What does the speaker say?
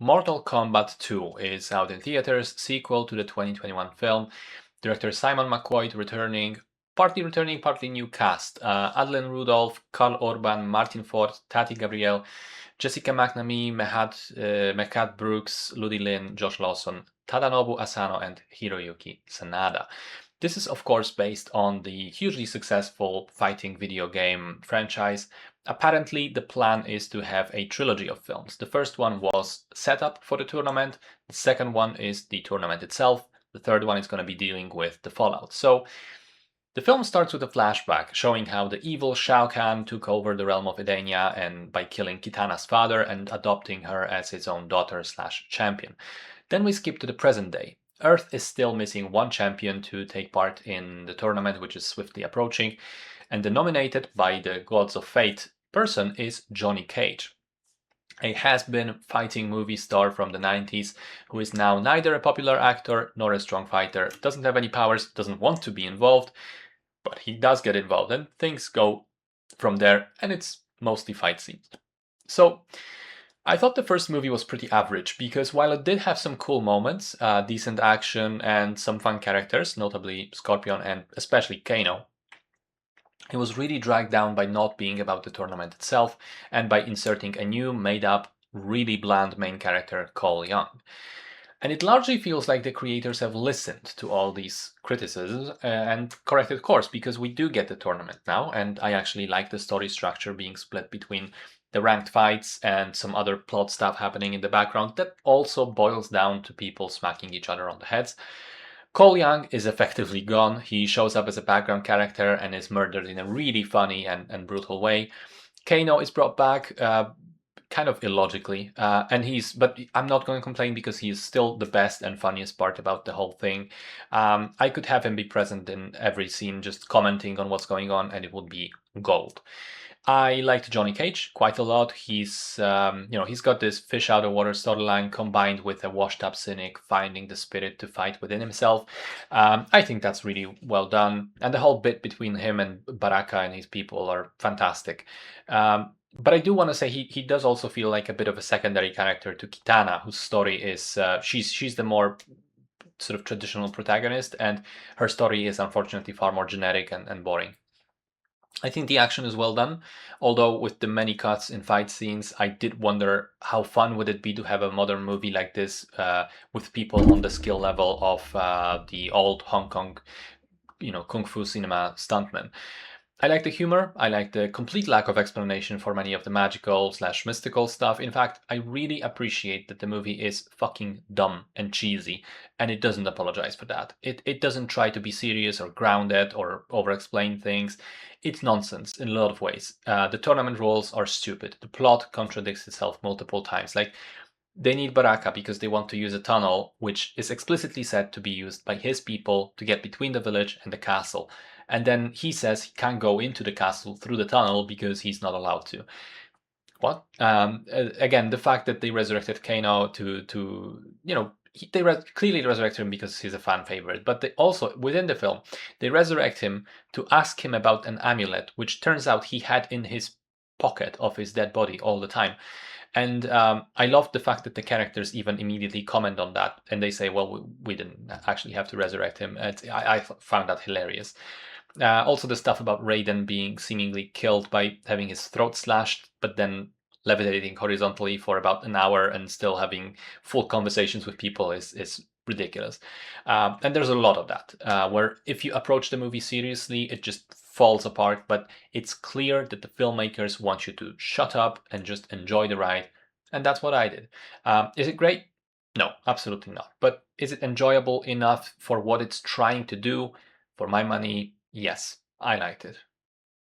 Mortal Kombat II is out in theaters, sequel to the 2021 film. Director Simon McQuoid returning, partly new cast. Adlin Rudolph, Karl Urban, Martin Ford, Tati Gabrielle, Jessica McNamee, Mehcad Brooks, Ludi Lin, Josh Lawson, Tadanobu Asano, and Hiroyuki Sanada. This is, of course, based on the hugely successful fighting video game franchise. Apparently, the plan is to have a trilogy of films. The first one was set up for the tournament, the second one is the tournament itself, the third one is going to be dealing with the fallout. So, the film starts with a flashback showing how the evil Shao Kahn took over the realm of Edenia and by killing Kitana's father and adopting her as his own daughter/champion. Then we skip to the present day. Earth is still missing one champion to take part in the tournament, which is swiftly approaching, and the nominated by the gods of fate person is Johnny Cage, a has-been fighting movie star from the 90s who is now neither a popular actor nor a strong fighter, doesn't have any powers, doesn't want to be involved, but he does get involved and things go from there, and it's mostly fight scenes. So I thought the first movie was pretty average because while it did have some cool moments, decent action, and some fun characters, notably Scorpion and especially Kano, it was really dragged down by not being about the tournament itself and by inserting a new, made-up, really bland main character, Cole Young. And it largely feels like the creators have listened to all these criticisms and corrected course, because we do get the tournament now, and I actually like the story structure being split between the ranked fights and some other plot stuff happening in the background that also boils down to people smacking each other on the heads. Cole Young is effectively gone. He shows up as a background character and is murdered in a really funny and brutal way. Kano is brought back, kind of illogically, but I'm not going to complain because he's still the best and funniest part about the whole thing. I could have him be present in every scene, just commenting on what's going on, and it would be gold. I liked Johnny Cage quite a lot. He's got this fish out of water storyline combined with a washed up cynic finding the spirit to fight within himself. I think that's really well done, and the whole bit between him and Baraka and his people are fantastic. But I do want to say he does also feel like a bit of a secondary character to Kitana, whose story is she's the more sort of traditional protagonist, and her story is unfortunately far more generic and boring. I think the action is well done, although with the many cuts in fight scenes, I did wonder how fun would it be to have a modern movie like this with people on the skill level of the old Hong Kong, kung fu cinema stuntmen. I like the humor. I like the complete lack of explanation for many of the magical/mystical stuff. In fact, I really appreciate that the movie is fucking dumb and cheesy, and it doesn't apologize for that. It doesn't try to be serious or grounded or over-explain things. It's nonsense in a lot of ways. The tournament rules are stupid. The plot contradicts itself multiple times. Like, they need Baraka because they want to use a tunnel, which is explicitly said to be used by his people to get between the village and the castle. And then he says he can't go into the castle through the tunnel because he's not allowed to. What? Again, the fact that they resurrected Kano clearly resurrected him because he's a fan favorite, but they also, within the film, they resurrect him to ask him about an amulet, which turns out he had in his pocket of his dead body all the time. And I love the fact that the characters even immediately comment on that, and they say, well, we didn't actually have to resurrect him. I found that hilarious. Also, the stuff about Raiden being seemingly killed by having his throat slashed, but then levitating horizontally for about an hour and still having full conversations with people is ridiculous. And there's a lot of that, where if you approach the movie seriously, it just falls apart, but it's clear that the filmmakers want you to shut up and just enjoy the ride, and that's what I did. Is it great? No, absolutely not. But is it enjoyable enough for what it's trying to do? For my money, yes, I liked it.